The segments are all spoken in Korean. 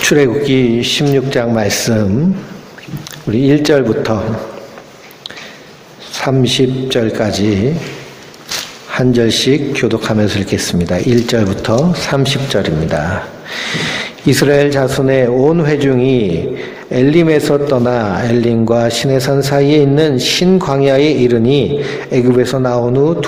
출애굽기 16장 말씀 우리 1절부터 30절까지 한 절씩 교독하면서 읽겠습니다. 1절부터 30절입니다. 이스라엘 자손의 온 회중이 엘림에서 떠나 엘림과 시내산 사이에 있는 신광야에 이르니 애굽에서 나온 후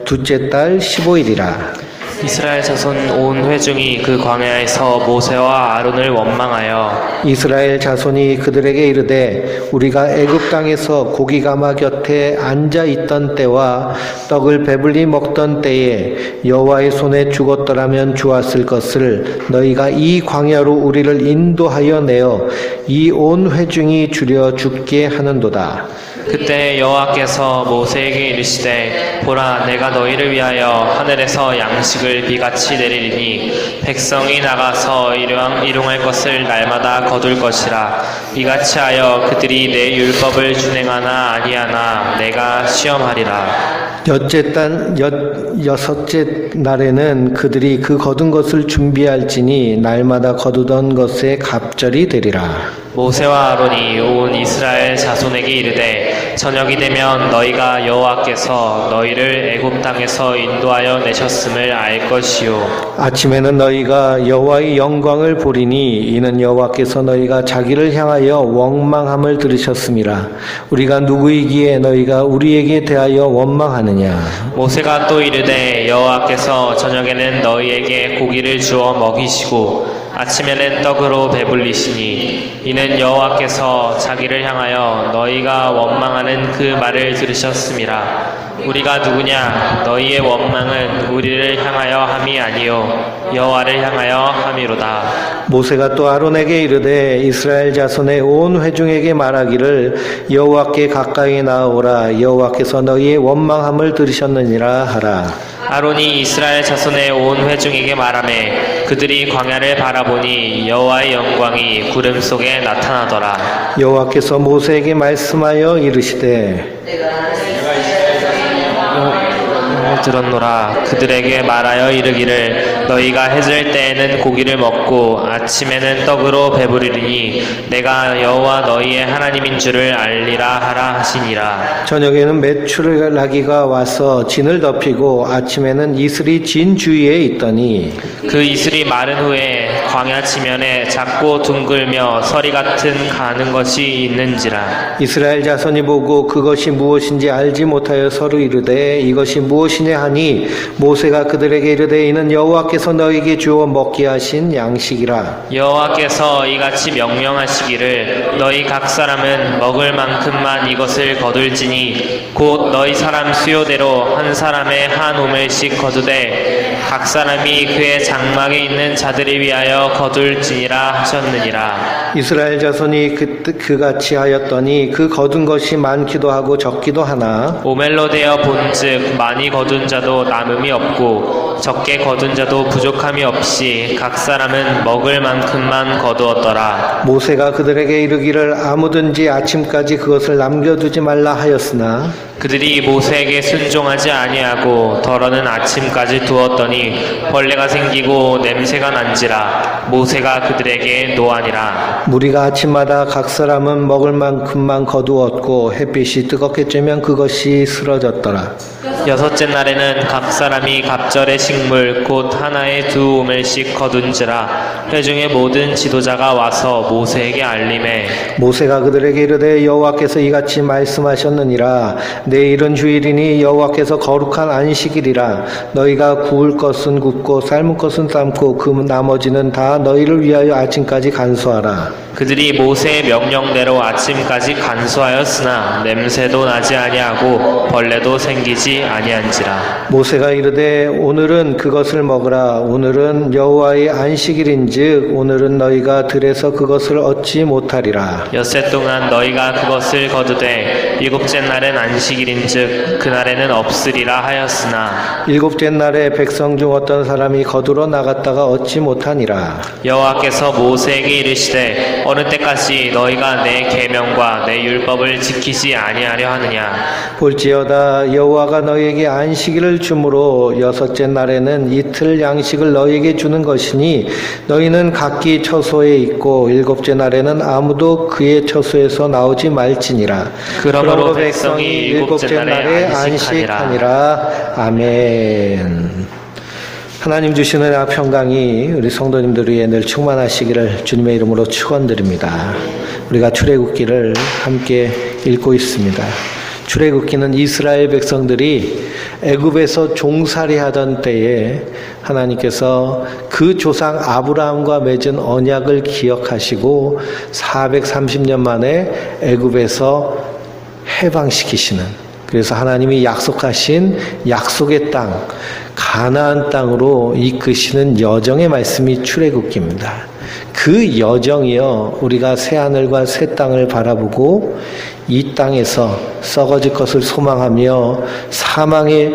둘째 달 15일이라. 이스라엘 자손 온 회중이 그 광야에서 모세와 아론을 원망하여 이스라엘 자손이 그들에게 이르되 우리가 애굽 땅에서 고기 가마 곁에 앉아 있던 때와 떡을 배불리 먹던 때에 여호와의 손에 죽었더라면 좋았을 것을 너희가 이 광야로 우리를 인도하여 내어 이 온 회중이 주려 죽게 하는도다. 그때 여호와께서 모세에게 이르시되 보라 내가 너희를 위하여 하늘에서 양식을 비같이 내리리니 백성이 나가서 일용할 것을 날마다 거둘 것이라. 이같이 하여 그들이 내 율법을 준행하나 아니하나 내가 시험하리라. 여섯째 날에는 그들이 그 거둔 것을 준비할지니 날마다 거두던 것에 갑절이 되리라. 모세와 아론이 온 이스라엘 자손에게 이르되 저녁이 되면 너희가 여호와께서 너희를 애굽 땅에서 인도하여 내셨음을 알 것이요 아침에는 너희가 여호와의 영광을 보리니 이는 여호와께서 너희가 자기를 향하여 원망함을 들으셨음이라. 우리가 누구이기에 너희가 우리에게 대하여 원망하느냐. 모세가 또 이르되 여호와께서 저녁에는 너희에게 고기를 주어 먹이시고 아침에는 떡으로 배불리시니 이는 여호와께서 자기를 향하여 너희가 원망하는 그 말을 들으셨음이라. 우리가 누구냐? 너희의 원망은 우리를 향하여 함이 아니요 여호와를 향하여 함이로다. 모세가 또 아론에게 이르되 이스라엘 자손의 온 회중에게 말하기를 여호와께 가까이 나오라. 여호와께서 너희의 원망함을 들으셨느니라 하라. 아론이 이스라엘 자손의 온 회중에게 말하매 그들이 광야를 바라보니 여호와의 영광이 구름 속에 나타나더라. 여호와께서 모세에게 말씀하여 이르시되 들었노라. 그들에게 말하여 이르기를 너희가 해질 때에는 고기를 먹고 아침에는 떡으로 배부르리니 내가 여호와 너희의 하나님인 줄을 알리라 하라 하시니라. 저녁에는 메추라기가 와서 진을 덮이고 아침에는 이슬이 진 주위에 있더니 그 이슬이 마른 후에 광야 지면에 작고 둥글며 서리 같은 가는 것이 있는지라. 이스라엘 자손이 보고 그것이 무엇인지 알지 못하여 서로 이르되 이것이 무엇이냐 하니 모세가 그들에게 이르되 이는 여호와께서 너희에게 주어 먹게 하신 양식이라. 여호와께서 이같이 명령하시기를 너희 각 사람은 먹을 만큼만 이것을 거둘지니 곧 너희 사람 수요대로 한 사람의 한 오멜씩 거두되 각 사람이 그의 장막에 있는 자들을 위하여 거둘지니라 하셨느니라. 이스라엘 자손이 그같이 하였더니 그 거둔 것이 많기도 하고 적기도 하나 오멜로 되어 본즉 많이 거둔 자도 남음이 없고 적게 거둔 자도 부족함이 없이 각 사람은 먹을 만큼만 거두었더라. 모세가 그들에게 이르기를 아무든지 아침까지 그것을 남겨두지 말라 하였으나 그들이 모세에게 순종하지 아니하고 덜어는 아침까지 두었더니 벌레가 생기고 냄새가 난지라. 모세가 그들에게 노하니라. 무리가 아침마다 각 사람은 먹을 만큼만 거두었고 햇빛이 뜨겁게 쬐면 그것이 쓰러졌더라. 여섯째 날에는 각 사람이 갑절의 식물 곧 하나에 2오멜씩 거둔지라. 회중의 모든 지도자가 와서 모세에게 알림해 모세가 그들에게 이르되 여호와께서 이같이 말씀하셨느니라. 내일은 주일이니 여호와께서 거룩한 안식일이라. 너희가 구울 것은 굽고 삶을 것은 삶고 그 나머지는 다 너희를 위하여 아침까지 간수하라. 그들이 모세의 명령대로 아침까지 간수하였으나 냄새도 나지 아니하고 벌레도 생기지 아니한지라. 모세가 이르되 오늘은 그것을 먹으라. 오늘은 여호와의 안식일인즉 오늘은 너희가 들에서 그것을 얻지 못하리라. 엿새 동안 너희가 그것을 거두되 일곱째 날은 안식일인즉 그날에는 없으리라 하였으나 일곱째 날에 백성 중 어떤 사람이 거두러 나갔다가 얻지 못하니라. 여호와께서 모세에게 이르시되 어느 때까지 너희가 내 계명과 내 율법을 지키지 아니하려 하느냐. 볼지어다 여호와가 너희 너희에게 안식일을 주므로 여섯째 날에는 이틀 양식을 너희에게 주는 것이니 너희는 각기 처소에 있고 일곱째 날에는 아무도 그의 처소에서 나오지 말지니라. 그러므로 백성이 일곱째 날에 안식하니라. 아멘. 하나님 주시는 평강이 우리 성도님들 위해 늘 충만하시기를 주님의 이름으로 축원드립니다. 우리가 출애굽기를 함께 읽고 있습니다. 출애굽기는 이스라엘 백성들이 애굽에서 종살이하던 때에 하나님께서 그 조상 아브라함과 맺은 언약을 기억하시고 430년 만에 애굽에서 해방시키시는, 그래서 하나님이 약속하신 약속의 땅 가나안 땅으로 이끄시는 여정의 말씀이 출애굽기입니다. 그 여정이요, 우리가 새 하늘과 새 땅을 바라보고 이 땅에서 썩어질 것을 소망하며 사망에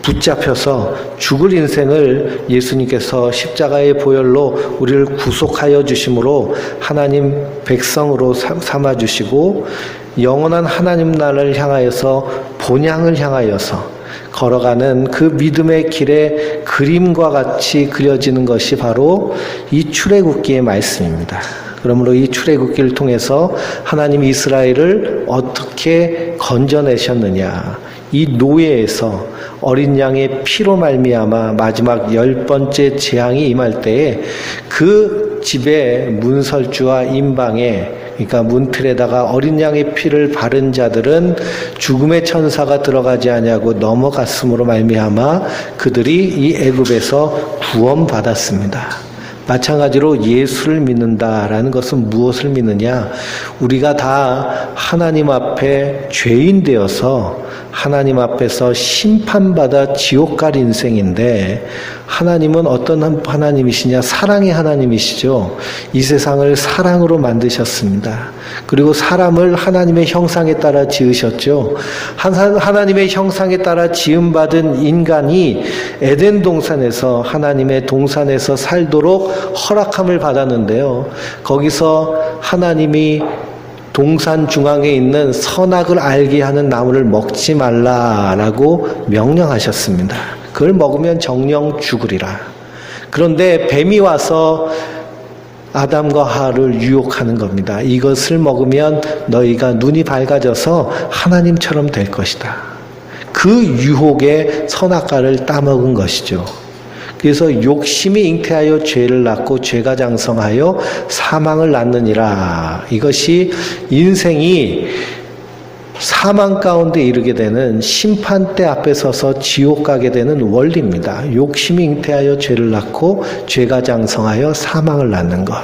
붙잡혀서 죽을 인생을 예수님께서 십자가의 보혈로 우리를 구속하여 주심으로 하나님 백성으로 삼아 주시고 영원한 하나님 나라를 향하여서 본향을 향하여서 걸어가는 그 믿음의 길에 그림과 같이 그려지는 것이 바로 이 출애굽기의 말씀입니다. 그러므로 이 출애굽기를 통해서 하나님 이스라엘을 어떻게 건져내셨느냐, 이 노예에서 어린 양의 피로 말미암아 마지막 10번째 재앙이 임할 때에 그 집의 문설주와 임방에, 그러니까 문틀에다가 어린 양의 피를 바른 자들은 죽음의 천사가 들어가지 아니하고 넘어갔음으로 말미암아 그들이 이 애굽에서 구원받았습니다. 마찬가지로 예수를 믿는다라는 것은 무엇을 믿느냐? 우리가 다 하나님 앞에 죄인 되어서 하나님 앞에서 심판받아 지옥 갈 인생인데, 하나님은 어떤 하나님이시냐? 사랑의 하나님이시죠. 이 세상을 사랑으로 만드셨습니다. 그리고 사람을 하나님의 형상에 따라 지으셨죠. 하나님의 형상에 따라 지음받은 인간이 에덴 동산에서, 하나님의 동산에서 살도록 허락함을 받았는데요. 거기서 하나님이 동산 중앙에 있는 선악을 알게 하는 나무를 먹지 말라라고 명령하셨습니다. 그걸 먹으면 정령 죽으리라. 그런데 뱀이 와서 아담과 하와를 유혹하는 겁니다. 이것을 먹으면 너희가 눈이 밝아져서 하나님처럼 될 것이다. 그 유혹에 선악과를 따먹은 것이죠. 그래서 욕심이 잉태하여 죄를 낳고 죄가 장성하여 사망을 낳느니라. 이것이 인생이 사망 가운데 이르게 되는, 심판대 앞에 서서 지옥 가게 되는 원리입니다. 욕심이 잉태하여 죄를 낳고 죄가 장성하여 사망을 낳는 것.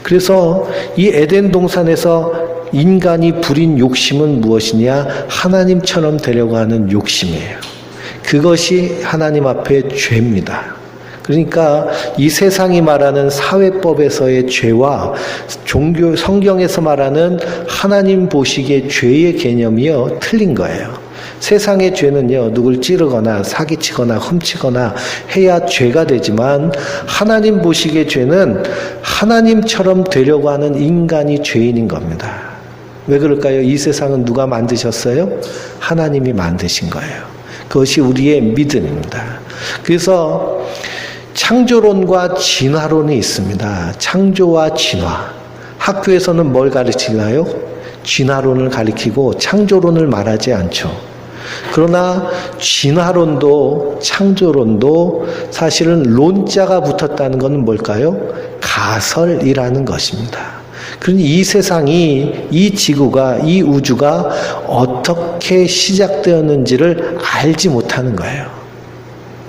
그래서 이 에덴 동산에서 인간이 부린 욕심은 무엇이냐? 하나님처럼 되려고 하는 욕심이에요. 그것이 하나님 앞에 죄입니다. 그러니까 이 세상이 말하는 사회법에서의 죄와 종교 성경에서 말하는 하나님 보시기에 죄의 개념이요, 틀린 거예요. 세상의 죄는요, 누굴 찌르거나 사기치거나 훔치거나 해야 죄가 되지만, 하나님 보시기에 죄는 하나님처럼 되려고 하는 인간이 죄인인 겁니다. 왜 그럴까요? 이 세상은 누가 만드셨어요? 하나님이 만드신 거예요. 그것이 우리의 믿음입니다. 그래서 창조론과 진화론이 있습니다. 창조와 진화. 학교에서는 뭘 가르치나요? 진화론을 가르치고 창조론을 말하지 않죠. 그러나 진화론도 창조론도 사실은 론자가 붙었다는 것은 뭘까요? 가설이라는 것입니다. 그러니 이 세상이, 이 지구가, 이 우주가 어떻게 시작되었는지를 알지 못하는 거예요.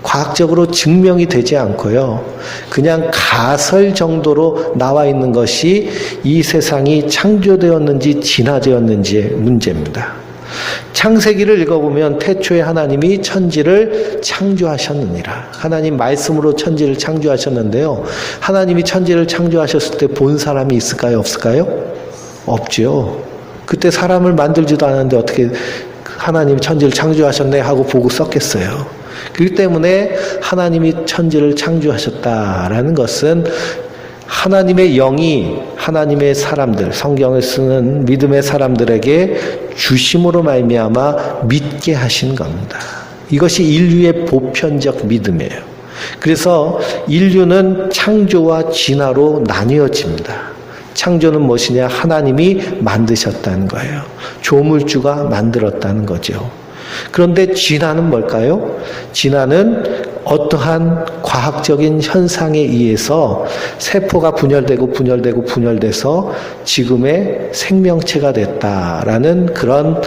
과학적으로 증명이 되지 않고요. 그냥 가설 정도로 나와 있는 것이 이 세상이 창조되었는지 진화되었는지의 문제입니다. 창세기를 읽어보면 태초에 하나님이 천지를 창조하셨느니라. 하나님 말씀으로 천지를 창조하셨는데요. 하나님이 천지를 창조하셨을 때 본 사람이 있을까요? 없을까요? 없죠. 그때 사람을 만들지도 않았는데 어떻게 하나님이 천지를 창조하셨네 하고 보고 썼겠어요. 그렇기 때문에 하나님이 천지를 창조하셨다라는 것은 하나님의 영이 하나님의 사람들, 성경을 쓰는 믿음의 사람들에게 주심으로 말미암아 믿게 하신 겁니다. 이것이 인류의 보편적 믿음이에요. 그래서 인류는 창조와 진화로 나뉘어집니다. 창조는 무엇이냐? 하나님이 만드셨다는 거예요. 조물주가 만들었다는 거죠. 그런데 진화는 뭘까요? 진화는 어떠한 과학적인 현상에 의해서 세포가 분열돼서 지금의 생명체가 됐다라는 그런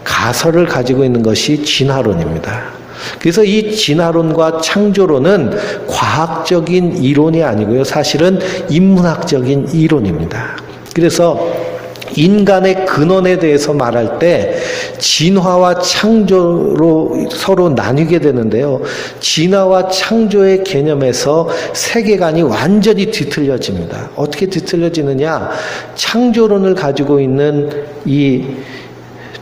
가설을 가지고 있는 것이 진화론입니다. 그래서 이 진화론과 창조론은 과학적인 이론이 아니고요. 사실은 인문학적인 이론입니다. 그래서 인간의 근원에 대해서 말할 때 진화와 창조로 서로 나뉘게 되는데요. 진화와 창조의 개념에서 세계관이 완전히 뒤틀려집니다. 어떻게 뒤틀려지느냐? 창조론을 가지고 있는 이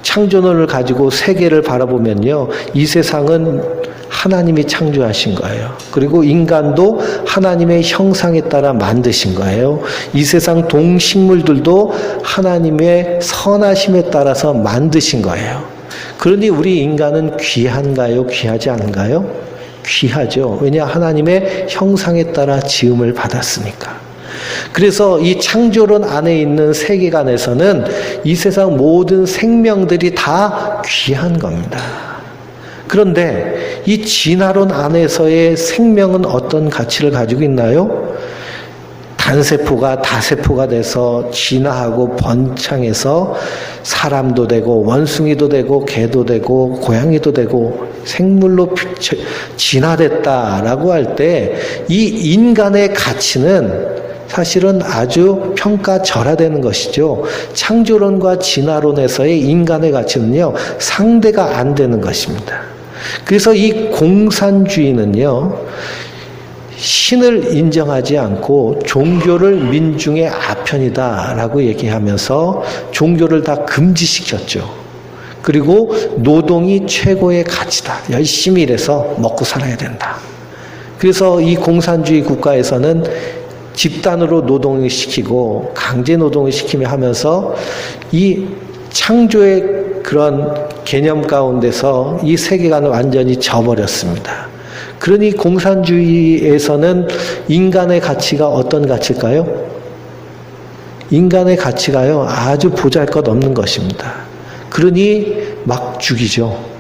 창조론을 가지고 세계를 바라보면요. 이 세상은 하나님이 창조하신 거예요. 그리고 인간도 하나님의 형상에 따라 만드신 거예요. 이 세상 동식물들도 하나님의 선하심에 따라서 만드신 거예요. 그러니 우리 인간은 귀한가요? 귀하지 않은가요? 귀하죠. 왜냐? 하나님의 형상에 따라 지음을 받았으니까. 그래서 이 창조론 안에 있는 세계관에서는 이 세상 모든 생명들이 다 귀한 겁니다. 그런데 이 진화론 안에서의 생명은 어떤 가치를 가지고 있나요? 단세포가 다세포가 돼서 진화하고 번창해서 사람도 되고 원숭이도 되고 개도 되고 고양이도 되고 생물로 진화됐다라고 할 때 이 인간의 가치는 사실은 아주 평가절하되는 것이죠. 창조론과 진화론에서의 인간의 가치는요, 상대가 안 되는 것입니다. 그래서 이 공산주의는요, 신을 인정하지 않고 종교를 민중의 아편이다라고 얘기하면서 종교를 다 금지시켰죠. 그리고 노동이 최고의 가치다. 열심히 일해서 먹고 살아야 된다. 그래서 이 공산주의 국가에서는 집단으로 노동을 시키고 강제 노동을 시키며 하면서 이 창조의 그런 개념 가운데서 이 세계관을 완전히 져버렸습니다. 그러니 공산주의에서는 인간의 가치가 어떤 가치일까요? 인간의 가치가요, 아주 보잘것없는 것입니다. 그러니 막 죽이죠.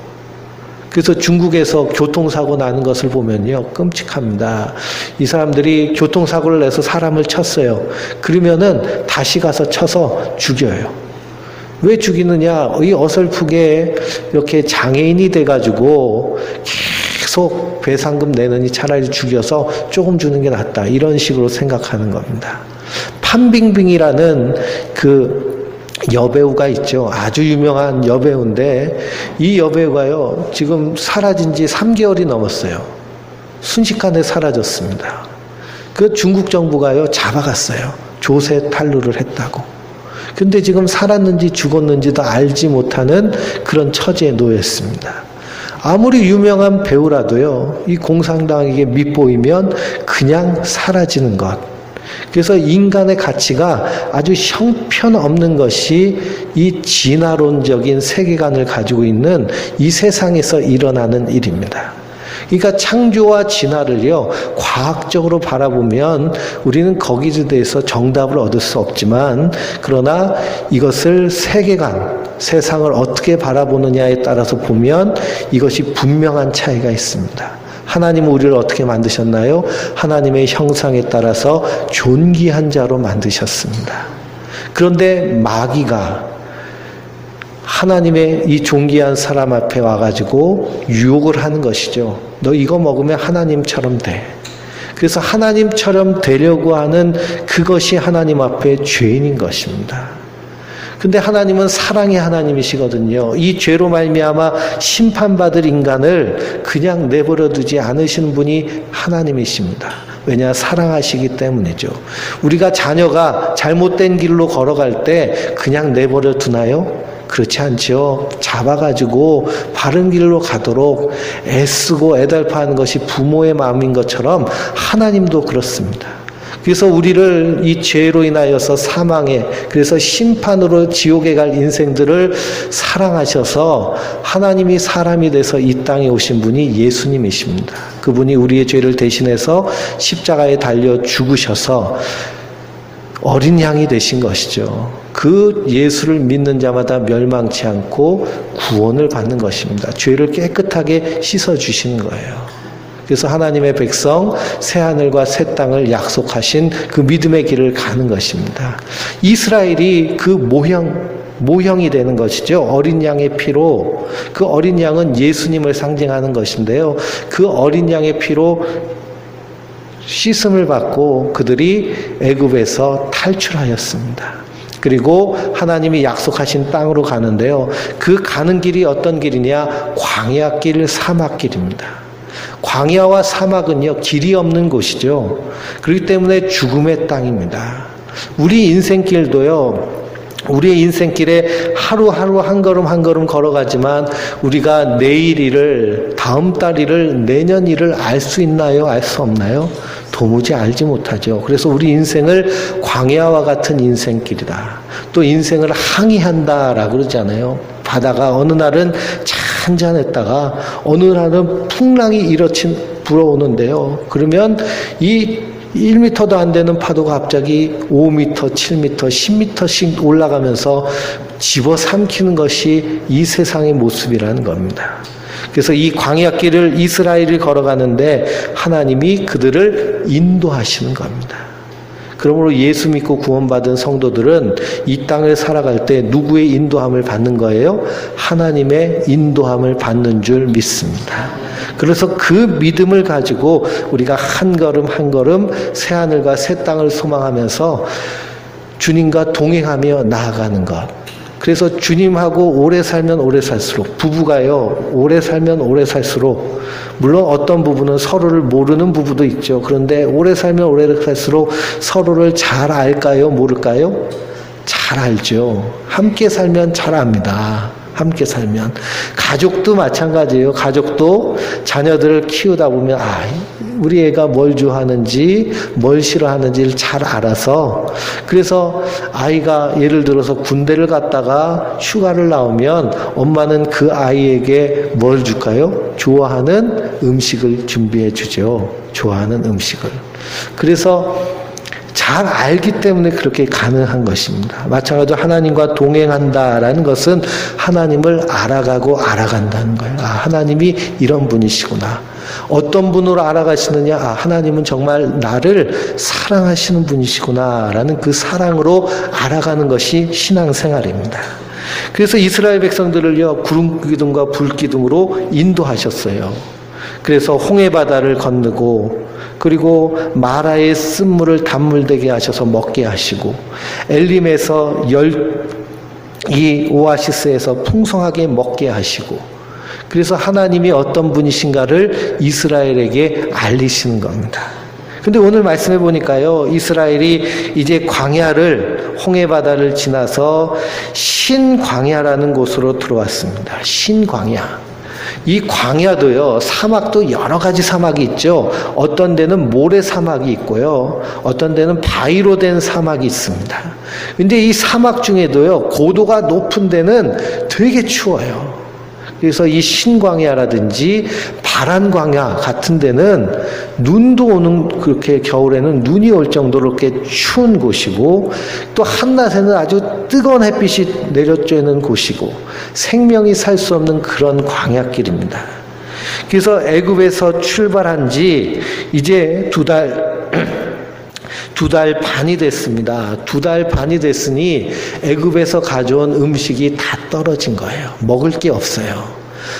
그래서 중국에서 교통사고 나는 것을 보면요, 끔찍합니다. 이 사람들이 교통사고를 내서 사람을 쳤어요. 그러면은 다시 가서 쳐서 죽여요. 왜 죽이느냐? 이 어설프게 이렇게 장애인이 돼가지고 계속 배상금 내느니 차라리 죽여서 조금 주는 게 낫다. 이런 식으로 생각하는 겁니다. 판빙빙이라는 그 여배우가 있죠. 아주 유명한 여배우인데 이 여배우가요, 지금 사라진 지 3개월이 넘었어요. 순식간에 사라졌습니다. 그 중국 정부가요, 잡아갔어요. 조세 탈루를 했다고. 근데 지금 살았는지 죽었는지도 알지 못하는 그런 처지에 놓였습니다. 아무리 유명한 배우라도요, 이 공산당에게 밉보이면 그냥 사라지는 것. 그래서 인간의 가치가 아주 형편없는 것이 이 진화론적인 세계관을 가지고 있는 이 세상에서 일어나는 일입니다. 그러니까 창조와 진화를요, 과학적으로 바라보면 우리는 거기에 대해서 정답을 얻을 수 없지만, 그러나 이것을 세계관, 세상을 어떻게 바라보느냐에 따라서 보면 이것이 분명한 차이가 있습니다. 하나님은 우리를 어떻게 만드셨나요? 하나님의 형상에 따라서 존귀한 자로 만드셨습니다. 그런데 마귀가 하나님의 이 존귀한 사람 앞에 와가지고 유혹을 하는 것이죠. 너 이거 먹으면 하나님처럼 돼. 그래서 하나님처럼 되려고 하는 그것이 하나님 앞에 죄인인 것입니다. 근데 하나님은 사랑의 하나님이시거든요. 이 죄로 말미암아 심판받을 인간을 그냥 내버려 두지 않으시는 분이 하나님이십니다. 왜냐? 사랑하시기 때문이죠. 우리가 자녀가 잘못된 길로 걸어갈 때 그냥 내버려 두나요? 그렇지 않죠. 잡아가지고 바른 길로 가도록 애쓰고 애달파하는 것이 부모의 마음인 것처럼 하나님도 그렇습니다. 그래서 우리를 이 죄로 인하여서 사망에, 그래서 심판으로 지옥에 갈 인생들을 사랑하셔서 하나님이 사람이 돼서 이 땅에 오신 분이 예수님이십니다. 그분이 우리의 죄를 대신해서 십자가에 달려 죽으셔서 어린 양이 되신 것이죠. 그 예수를 믿는 자마다 멸망치 않고 구원을 받는 것입니다. 죄를 깨끗하게 씻어주시는 거예요. 그래서 하나님의 백성 새하늘과 새 땅을 약속하신 그 믿음의 길을 가는 것입니다. 이스라엘이 그 모형이 되는 것이죠. 어린 양의 피로, 그 어린 양은 예수님을 상징하는 것인데요. 그 어린 양의 피로 씻음을 받고 그들이 애굽에서 탈출하였습니다. 그리고 하나님이 약속하신 땅으로 가는데요. 그 가는 길이 어떤 길이냐? 광야길, 사막길입니다. 광야와 사막은요, 길이 없는 곳이죠. 그렇기 때문에 죽음의 땅입니다. 우리 인생길도요, 우리의 인생길에 하루하루 한 걸음 한 걸음 걸어가지만 우리가 내일 일을, 다음 달 일을, 내년 일을 알 수 있나요? 알 수 없나요? 도무지 알지 못하죠. 그래서 우리 인생을 광야와 같은 인생길이다. 또 인생을 항해한다라고 그러잖아요. 바다가 어느 날은 잔잔했다가 어느 날은 풍랑이 불어오는데요. 그러면 이 1m도 안 되는 파도가 갑자기 5m, 7m, 10m씩 올라가면서 집어삼키는 것이 이 세상의 모습이라는 겁니다. 그래서 이 광야길을 이스라엘이 걸어가는데 하나님이 그들을 인도하시는 겁니다. 그러므로 예수 믿고 구원받은 성도들은 이 땅을 살아갈 때 누구의 인도함을 받는 거예요? 하나님의 인도함을 받는 줄 믿습니다. 그래서 그 믿음을 가지고 우리가 한 걸음 한 걸음 새하늘과 새 땅을 소망하면서 주님과 동행하며 나아가는 것. 그래서 주님하고 오래 살면 오래 살수록, 부부가요, 오래 살면 오래 살수록, 물론 어떤 부부는 서로를 모르는 부부도 있죠. 그런데 오래 살면 오래 살수록 서로를 잘 알까요? 모를까요? 잘 알죠. 함께 살면 잘 압니다. 함께 살면. 가족도 마찬가지예요. 가족도 자녀들을 키우다 보면 우리 애가 뭘 좋아하는지 뭘 싫어하는지를 잘 알아서, 그래서 아이가 예를 들어서 군대를 갔다가 휴가를 나오면 엄마는 그 아이에게 뭘 줄까요? 좋아하는 음식을 준비해 주죠. 좋아하는 음식을. 그래서 잘 알기 때문에 그렇게 가능한 것입니다. 마찬가지로 하나님과 동행한다라는 것은 하나님을 알아가고 알아간다는 거예요. 하나님이 이런 분이시구나. 어떤 분으로 알아가시느냐? 하나님은 정말 나를 사랑하시는 분이시구나 라는 그 사랑으로 알아가는 것이 신앙생활입니다. 그래서 이스라엘 백성들을요, 구름기둥과 불기둥으로 인도하셨어요. 그래서 홍해바다를 건너고, 그리고 마라의 쓴물을 단물되게 하셔서 먹게 하시고, 엘림에서 이 오아시스에서 풍성하게 먹게 하시고, 그래서 하나님이 어떤 분이신가를 이스라엘에게 알리시는 겁니다. 근데 오늘 말씀해 보니까요, 이스라엘이 이제 광야를, 홍해바다를 지나서 신광야라는 곳으로 들어왔습니다. 신광야. 이 광야도요, 사막도 여러 가지 사막이 있죠. 어떤 데는 모래 사막이 있고요, 어떤 데는 바위로 된 사막이 있습니다. 근데 이 사막 중에도요, 고도가 높은 데는 되게 추워요. 그래서 이 신광야라든지 바란광야 같은 데는 눈도 오는, 그렇게 겨울에는 눈이 올 정도로 그렇게 추운 곳이고, 또 한낮에는 아주 뜨거운 햇빛이 내려쬐는 곳이고, 생명이 살 수 없는 그런 광야길입니다. 그래서 애굽에서 출발한 지 이제 두 달 반이 됐습니다. 2달 반이 됐으니 애굽에서 가져온 음식이 다 떨어진 거예요. 먹을 게 없어요.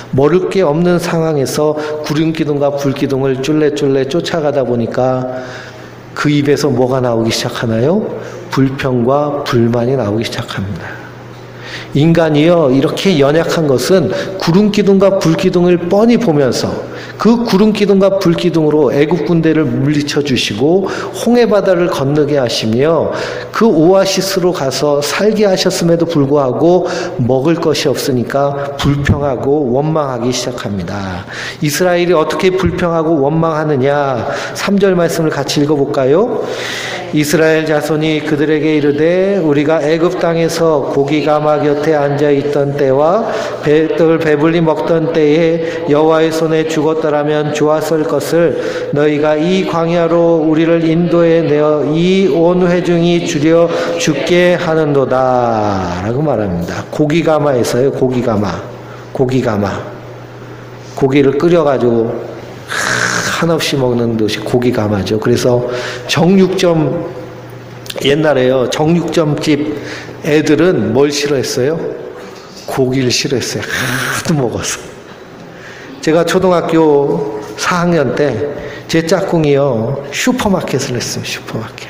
먹을 게 없는 상황에서 구름기둥과 불기둥을 쫄래쫄래 쫓아가다 보니까 그 입에서 뭐가 나오기 시작하나요? 불평과 불만이 나오기 시작합니다. 인간이요, 이렇게 연약한 것은 구름기둥과 불기둥을 뻔히 보면서 그 구름 기둥과 불 기둥으로 애굽 군대를 물리쳐 주시고 홍해 바다를 건너게 하시며 그 오아시스로 가서 살게 하셨음에도 불구하고 먹을 것이 없으니까 불평하고 원망하기 시작합니다. 이스라엘이 어떻게 불평하고 원망하느냐? 3절 말씀을 같이 읽어볼까요? 이스라엘 자손이 그들에게 이르되 우리가 애굽 땅에서 고기 가마 곁에 앉아 있던 때와 떡을 배불리 먹던 때에 여호와의 손에 죽었더라면 좋았을 것을 너희가 이 광야로 우리를 인도해 내어 이 온 회중이 주려 죽게 하는도다 라고 말합니다. 고기 가마에서요. 고기 가마 고기를 끓여가지고 한없이 먹는 것이 고기 가마죠. 그래서 정육점, 옛날에요, 정육점집 애들은 뭘 싫어했어요? 고기를 싫어했어요. 하도 먹어서. 제가 초등학교 4학년 때 제 짝꿍이요, 슈퍼마켓을 했어요. 슈퍼마켓.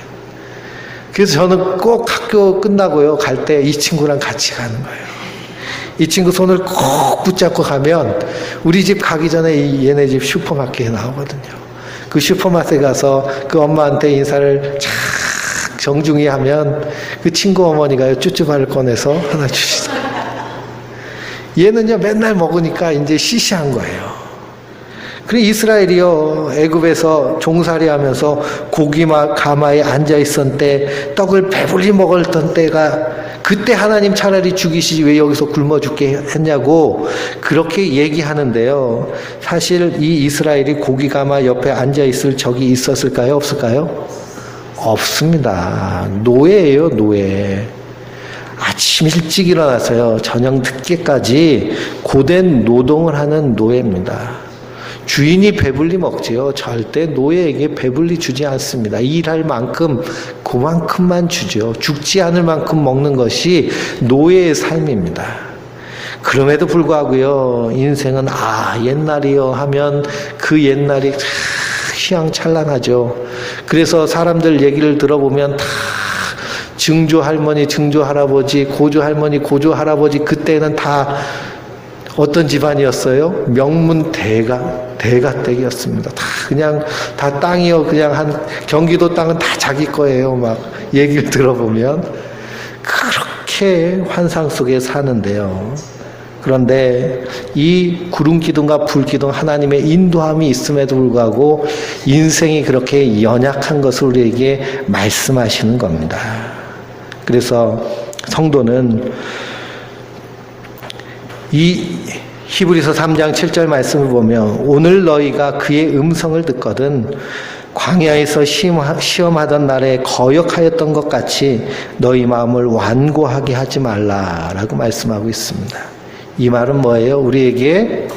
그래서 저는 꼭 학교 끝나고요, 갈 때 이 친구랑 같이 가는 거예요. 이 친구 손을 꼭 붙잡고 가면 우리 집 가기 전에 얘네 집 슈퍼마켓에 나오거든요. 그 슈퍼마켓에 가서 그 엄마한테 인사를 착 정중히 하면 그 친구 어머니가요, 쭈쭈바를 꺼내서 하나 주시더라고요. 얘는요, 맨날 먹으니까 이제 시시한 거예요. 그리고 이스라엘이요, 애굽에서 종살이 하면서 고기 가마에 앉아 있었던 때, 떡을 배불리 먹었던 때가, 그때 하나님 차라리 죽이시지 왜 여기서 굶어 죽게 했냐고 그렇게 얘기하는데요. 사실 이 이스라엘이 고기 가마 옆에 앉아 있을 적이 있었을까요? 없을까요? 없습니다. 노예예요, 노예. 아침 일찍 일어나서요, 저녁 늦게까지 고된 노동을 하는 노예입니다. 주인이 배불리 먹지요. 절대 노예에게 배불리 주지 않습니다. 일할 만큼 그만큼만 주죠. 죽지 않을 만큼 먹는 것이 노예의 삶입니다. 그럼에도 불구하고요, 인생은 옛날이요 하면 그 옛날이 휘황찬란하죠. 그래서 사람들 얘기를 들어보면 다 증조 할머니, 증조 할아버지, 고조 할머니, 고조 할아버지, 그때는 다 어떤 집안이었어요? 명문 대가댁이었습니다. 다 땅이요. 그냥 한 경기도 땅은 다 자기 거예요. 막 얘기를 들어보면 그렇게 환상 속에 사는데요. 그런데 이 구름 기둥과 불 기둥 하나님의 인도함이 있음에도 불구하고 인생이 그렇게 연약한 것을 우리에게 말씀하시는 겁니다. 그래서 성도는 이 히브리서 3장 7절 말씀을 보면 오늘 너희가 그의 음성을 듣거든 광야에서 시험하던 날에 거역하였던 것 같이 너희 마음을 완고하게 하지 말라라고 말씀하고 있습니다. 이 말은 뭐예요? 우리에게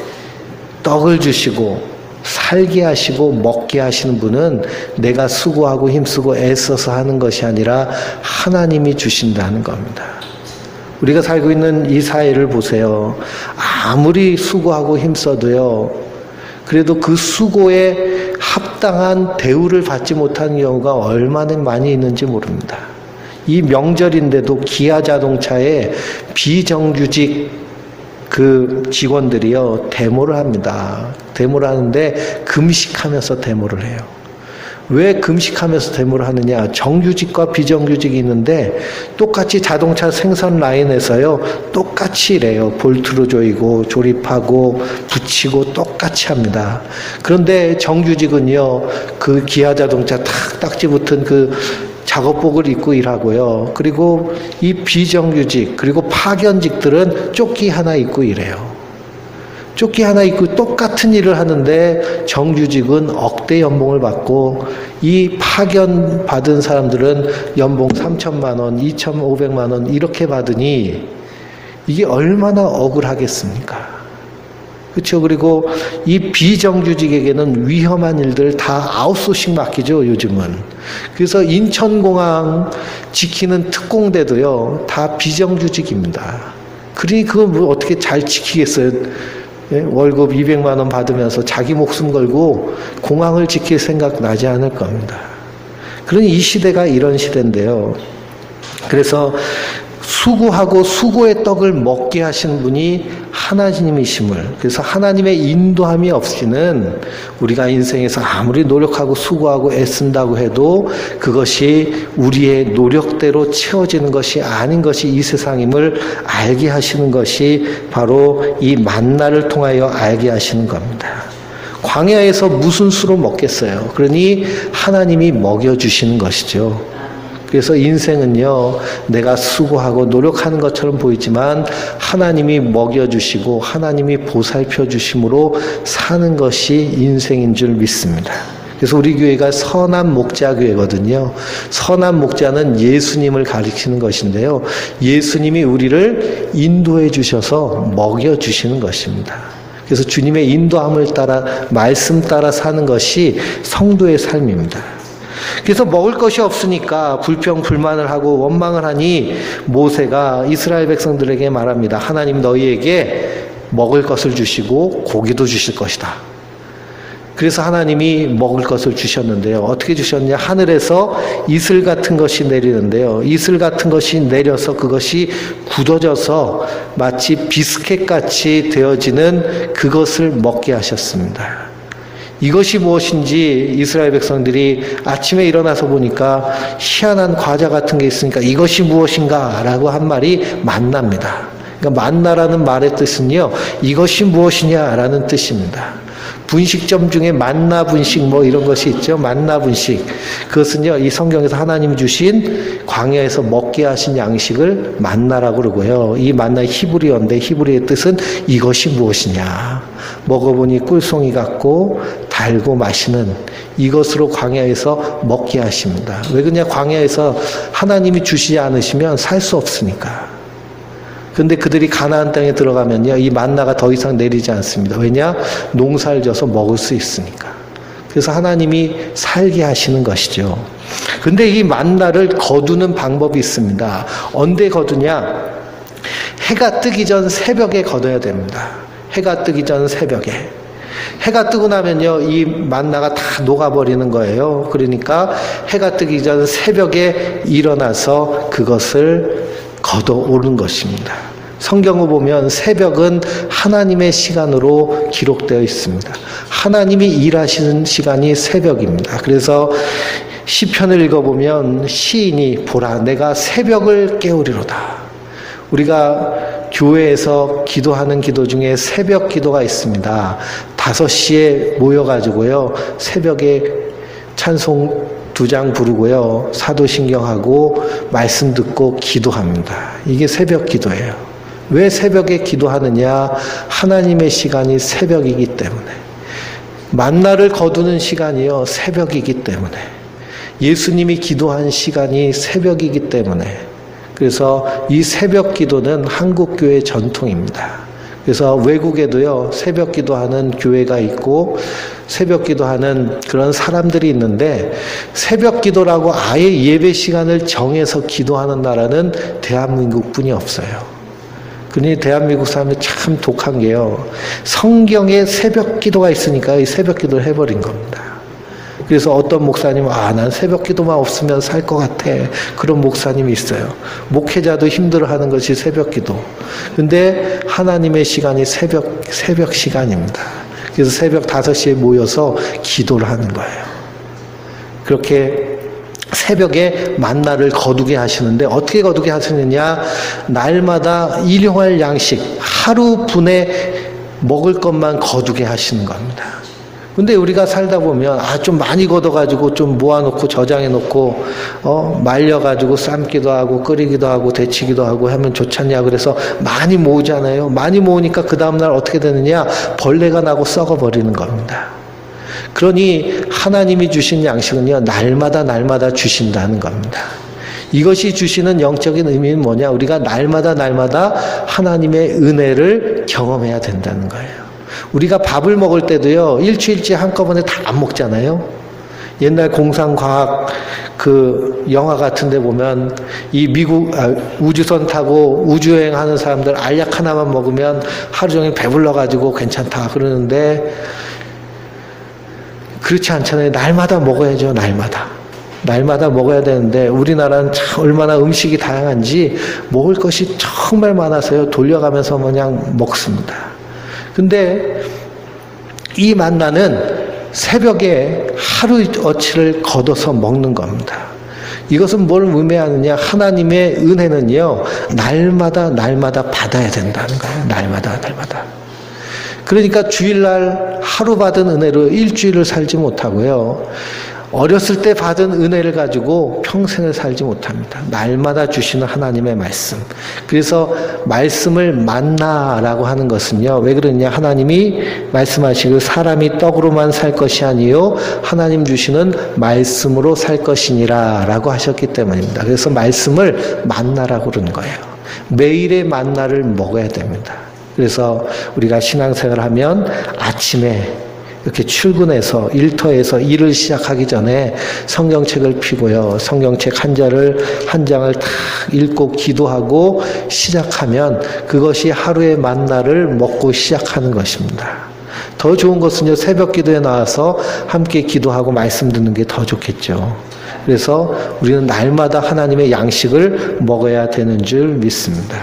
떡을 주시고 살게 하시고 먹게 하시는 분은 내가 수고하고 힘쓰고 애써서 하는 것이 아니라 하나님이 주신다는 겁니다. 우리가 살고 있는 이 사회를 보세요. 아무리 수고하고 힘써도요, 그래도 그 수고에 합당한 대우를 받지 못하는 경우가 얼마나 많이 있는지 모릅니다. 이 명절인데도 기아 자동차에 비정규직 그 직원들이요, 데모를 합니다. 데모를 하는데 금식하면서 데모를 해요. 왜 금식하면서 데모를 하느냐? 정규직과 비정규직이 있는데 똑같이 자동차 생산 라인에서요, 똑같이 일해요. 볼트로 조이고 조립하고 붙이고 똑같이 합니다. 그런데 정규직은요, 그 기아 자동차 탁 딱지 붙은 그 작업복을 입고 일하고요. 그리고 이 비정규직 그리고 파견직들은 조끼 하나 입고 일해요. 조끼 하나 입고 똑같은 일을 하는데 정규직은 억대 연봉을 받고 이 파견 받은 사람들은 연봉 3천만 원, 2,500만 원 이렇게 받으니 이게 얼마나 억울하겠습니까? 그렇죠. 그리고 이 비정규직에게는 위험한 일들 다 아웃소싱 맡기죠, 요즘은. 그래서 인천공항 지키는 특공대도요, 다 비정규직입니다. 그러니 그걸 뭐 어떻게 잘 지키겠어요? 예? 월급 200만 원 받으면서 자기 목숨 걸고 공항을 지킬 생각 나지 않을 겁니다. 그러니 이 시대가 이런 시대인데요. 그래서 수고하고 수고의 떡을 먹게 하시는 분이 하나님이심을, 그래서 하나님의 인도함이 없이는 우리가 인생에서 아무리 노력하고 수고하고 애쓴다고 해도 그것이 우리의 노력대로 채워지는 것이 아닌 것이 이 세상임을 알게 하시는 것이 바로 이 만나를 통하여 알게 하시는 겁니다. 광야에서 무슨 수로 먹겠어요? 그러니 하나님이 먹여주시는 것이죠. 그래서 인생은요, 내가 수고하고 노력하는 것처럼 보이지만 하나님이 먹여주시고 하나님이 보살펴주심으로 사는 것이 인생인 줄 믿습니다. 그래서 우리 교회가 선한 목자 교회거든요. 선한 목자는 예수님을 가리키는 것인데요. 예수님이 우리를 인도해 주셔서 먹여주시는 것입니다. 그래서 주님의 인도함을 따라, 말씀 따라 사는 것이 성도의 삶입니다. 그래서 먹을 것이 없으니까 불평 불만을 하고 원망을 하니 모세가 이스라엘 백성들에게 말합니다. 하나님 너희에게 먹을 것을 주시고 고기도 주실 것이다. 그래서 하나님이 먹을 것을 주셨는데요. 어떻게 주셨냐? 하늘에서 이슬 같은 것이 내리는데요. 이슬 같은 것이 내려서 그것이 굳어져서 마치 비스켓같이 되어지는 그것을 먹게 하셨습니다. 이것이 무엇인지 이스라엘 백성들이 아침에 일어나서 보니까 희한한 과자 같은 게 있으니까 이것이 무엇인가? 라고 한 말이 만나입니다. 그러니까 만나라는 말의 뜻은요, 이것이 무엇이냐? 라는 뜻입니다. 분식점 중에 만나 분식 뭐 이런 것이 있죠. 만나 분식. 그것은요, 이 성경에서 하나님이 주신 광야에서 먹게 하신 양식을 만나라고 그러고요. 이 만나의 히브리어인데 히브리어의 뜻은 이것이 무엇이냐. 먹어보니 꿀송이 같고 달고 맛있는 이것으로 광야에서 먹게 하십니다. 왜 그러냐? 광야에서 하나님이 주시지 않으시면 살 수 없으니까. 근데 그들이 가나안 땅에 들어가면요, 이 만나가 더 이상 내리지 않습니다. 왜냐? 농사를 져서 먹을 수 있으니까. 그래서 하나님이 살게 하시는 것이죠. 근데 이 만나를 거두는 방법이 있습니다. 언제 거두냐? 해가 뜨기 전 새벽에 거둬야 됩니다. 해가 뜨기 전 새벽에. 해가 뜨고 나면요, 이 만나가 다 녹아버리는 거예요. 그러니까 해가 뜨기 전 새벽에 일어나서 그것을 걷어오는 것입니다. 성경을 보면 새벽은 하나님의 시간으로 기록되어 있습니다. 하나님이 일하시는 시간이 새벽입니다. 그래서 시편을 읽어보면 시인이 보라 내가 새벽을 깨우리로다. 우리가 교회에서 기도하는 기도 중에 새벽 기도가 있습니다. 5시에 모여가지고요, 새벽에 찬송 2장 부르고요, 사도신경하고 말씀 듣고 기도합니다. 이게 새벽 기도예요. 왜 새벽에 기도하느냐? 하나님의 시간이 새벽이기 때문에. 만나를 거두는 시간이요, 새벽이기 때문에. 예수님이 기도한 시간이 새벽이기 때문에. 그래서 이 새벽 기도는 한국교회 전통입니다. 그래서 외국에도요, 새벽 기도하는 교회가 있고 새벽 기도하는 그런 사람들이 있는데, 새벽 기도라고 아예 예배 시간을 정해서 기도하는 나라는 대한민국뿐이 없어요. 그러니 대한민국 사람들이 참 독한 게요, 성경에 새벽 기도가 있으니까 이 새벽 기도를 해버린 겁니다. 그래서 어떤 목사님은 난 새벽 기도만 없으면 살 것 같아. 그런 목사님이 있어요. 목회자도 힘들어하는 것이 새벽 기도. 근데 하나님의 시간이 새벽 시간입니다. 그래서 새벽 5시에 모여서 기도를 하는 거예요. 그렇게 새벽에 만나를 거두게 하시는데, 어떻게 거두게 하시느냐? 날마다 일용할 양식, 하루 분에 먹을 것만 거두게 하시는 겁니다. 근데 우리가 살다 보면 좀 많이 걷어가지고 좀 모아놓고 저장해놓고 말려가지고 삶기도 하고 끓이기도 하고 데치기도 하고 하면 좋잖냐, 그래서 많이 모으잖아요. 많이 모으니까 그 다음날 어떻게 되느냐? 벌레가 나고 썩어버리는 겁니다. 그러니 하나님이 주신 양식은요, 날마다 주신다는 겁니다. 이것이 주시는 영적인 의미는 뭐냐? 우리가 날마다 하나님의 은혜를 경험해야 된다는 거예요. 우리가 밥을 먹을 때도요, 일주일째 한꺼번에 다 안 먹잖아요. 옛날 공상과학 그 영화 같은 데 보면 이 미국 우주선 타고 우주여행 하는 사람들 알약 하나만 먹으면 하루 종일 배불러가지고 괜찮다 그러는데, 그렇지 않잖아요. 날마다 먹어야죠. 날마다. 날마다 먹어야 되는데 우리나라는 참 얼마나 음식이 다양한지 먹을 것이 정말 많아서요. 돌려가면서 그냥 먹습니다. 근데 이 만나는 새벽에 하루어치를 걷어서 먹는 겁니다. 이것은 뭘 의미하느냐? 하나님의 은혜는요, 날마다 받아야 된다는 거예요. 날마다. 그러니까 주일날 하루 받은 은혜로 일주일을 살지 못하고요. 어렸을 때 받은 은혜를 가지고 평생을 살지 못합니다. 날마다 주시는 하나님의 말씀. 그래서 말씀을 만나라고 하는 것은요. 왜 그러냐? 하나님이 말씀하시고 사람이 떡으로만 살 것이 아니요 하나님 주시는 말씀으로 살 것이니라 라고 하셨기 때문입니다. 그래서 말씀을 만나라고 그러는 거예요. 매일의 만나를 먹어야 됩니다. 그래서 우리가 신앙생활을 하면 아침에 이렇게 출근해서 일터에서 일을 시작하기 전에 성경책을 펴고요. 성경책 한 장을 다 읽고 기도하고 시작하면 그것이 하루의 만나를 먹고 시작하는 것입니다. 더 좋은 것은요. 새벽 기도에 나와서 함께 기도하고 말씀 듣는 게 더 좋겠죠. 그래서 우리는 날마다 하나님의 양식을 먹어야 되는 줄 믿습니다.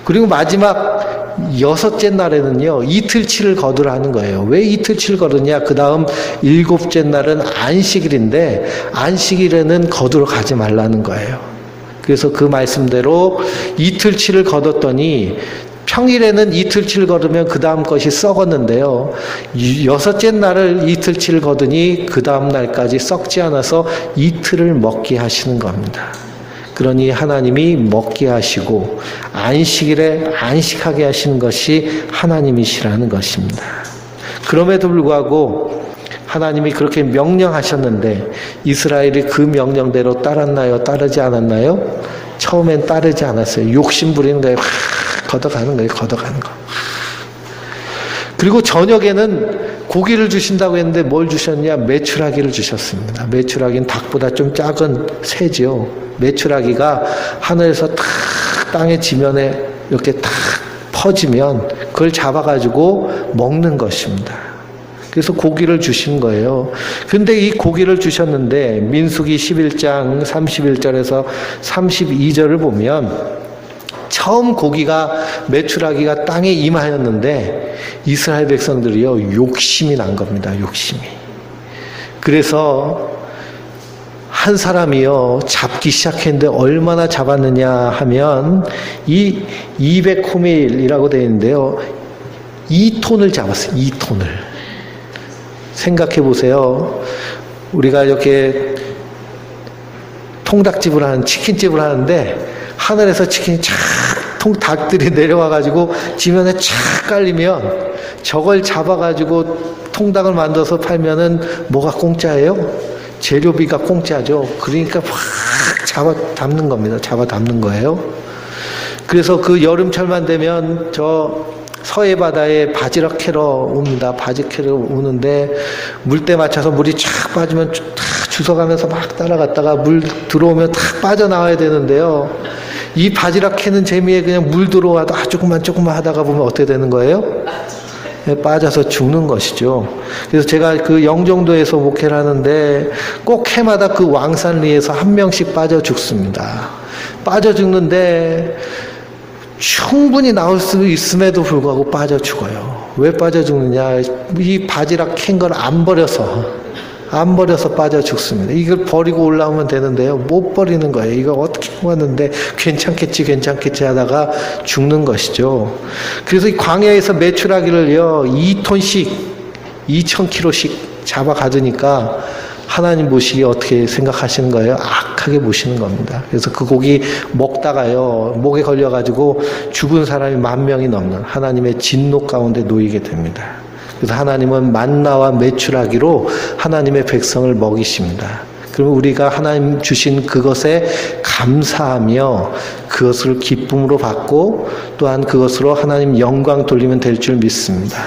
그리고 마지막 6째 날에는요, 이틀치를 거두라 하는 거예요. 왜 이틀치를 거두냐? 그 다음 7째 날은 안식일인데, 안식일에는 거두러 가지 말라는 거예요. 그래서 그 말씀대로 이틀치를 거뒀더니, 평일에는 이틀치를 거두면 그 다음 것이 썩었는데요. 6째 날을 이틀치를 거두니 그 다음 날까지 썩지 않아서 이틀을 먹게 하시는 겁니다. 그러니 하나님이 먹게 하시고 안식일에 안식하게 하시는 것이 하나님이시라는 것입니다. 그럼에도 불구하고 하나님이 그렇게 명령하셨는데 이스라엘이 그 명령대로 따랐나요? 따르지 않았나요? 처음엔 따르지 않았어요. 욕심 부리는 거예요. 걷어가는 거예요. 그리고 저녁에는 고기를 주신다고 했는데 뭘 주셨냐? 메추라기를 주셨습니다. 메추라기는 닭보다 좀 작은 새지요. 메추라기가 하늘에서 탁 땅의 지면에 이렇게 탁 퍼지면 그걸 잡아가지고 먹는 것입니다. 그래서 고기를 주신 거예요. 근데 이 고기를 주셨는데 민수기 11장 31절에서 32절을 보면 처음 메추라기가 땅에 임하였는데 이스라엘 백성들이요 욕심이 난 겁니다. 욕심이. 그래서 한 사람이요 잡기 시작했는데 얼마나 잡았느냐 하면 이 200호밀이라고 되어 있는데요 2톤을 잡았어요. 2톤을. 생각해 보세요. 우리가 이렇게 통닭집을 하는 치킨집을 하는데 하늘에서 치킨이 닭들이 내려와가지고 지면에 착 깔리면 저걸 잡아가지고 통닭을 만들어서 팔면은 뭐가 공짜예요? 재료비가 공짜죠. 그러니까 확 잡아 담는 겁니다. 잡아 담는 거예요. 그래서 그 여름철만 되면 저 서해 바다에 바지락 캐러 옵니다. 바지락 캐러 오는데 물때 맞춰서 물이 쫙 빠지면 탁 주워가면서 막 따라갔다가 물 들어오면 탁 빠져나와야 되는데요. 이 바지락 캐는 재미에 그냥 물 들어와도 조금만 하다가 보면 어떻게 되는 거예요? 빠져서 죽는 것이죠. 그래서 제가 그 영종도에서 목회를 하는데 꼭 해마다 그 왕산리에서 한 명씩 빠져 죽습니다. 빠져 죽는데 충분히 나올 수 있음에도 불구하고 빠져 죽어요. 왜 빠져 죽느냐? 이 바지락 캔 걸 안 버려서 빠져 죽습니다. 이걸 버리고 올라오면 되는데요. 못 버리는 거예요. 이거 어떻게 왔는데 괜찮겠지 하다가 죽는 것이죠. 그래서 이 광야에서 메추라기를요 2톤씩 2,000kg씩 잡아 가두니까 하나님 보시기에 어떻게 생각하시는 거예요? 악하게 보시는 겁니다. 그래서 그 고기 먹다가요 목에 걸려가지고 죽은 사람이 10,000명이 넘는 하나님의 진노 가운데 놓이게 됩니다. 그래서 하나님은 만나와 메추라기로 하나님의 백성을 먹이십니다. 그럼 우리가 하나님 주신 그것에 감사하며 그것을 기쁨으로 받고 또한 그것으로 하나님 영광 돌리면 될 줄 믿습니다.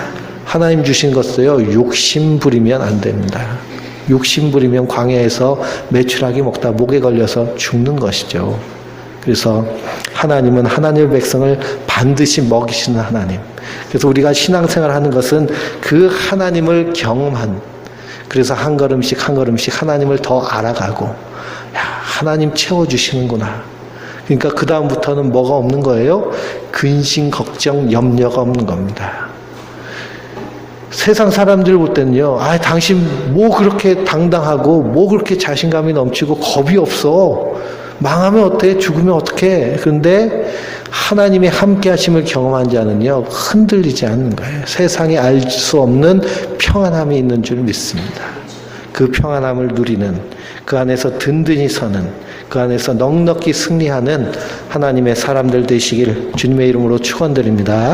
하나님 주신 것도요 욕심 부리면 안 됩니다. 욕심 부리면 광야에서 메추라기 먹다 목에 걸려서 죽는 것이죠. 그래서 하나님은 하나님의 백성을 반드시 먹이시는 하나님. 그래서 우리가 신앙생활을 하는 것은 그 하나님을 경험한 그래서 한 걸음씩 한 걸음씩 하나님을 더 알아가고, 야, 하나님 채워주시는구나. 그러니까 그 다음부터는 뭐가 없는 거예요? 근심, 걱정, 염려가 없는 겁니다. 세상 사람들 볼 때는요, 아, 당신 뭐 그렇게 당당하고, 뭐 그렇게 자신감이 넘치고, 겁이 없어. 망하면 어때? 죽으면 어떡해? 그런데 하나님의 함께 하심을 경험한 자는요, 흔들리지 않는 거예요. 세상에 알 수 없는 평안함이 있는 줄 믿습니다. 그 평안함을 누리는, 그 안에서 든든히 서는, 그 안에서 넉넉히 승리하는 하나님의 사람들 되시길 주님의 이름으로 축원드립니다.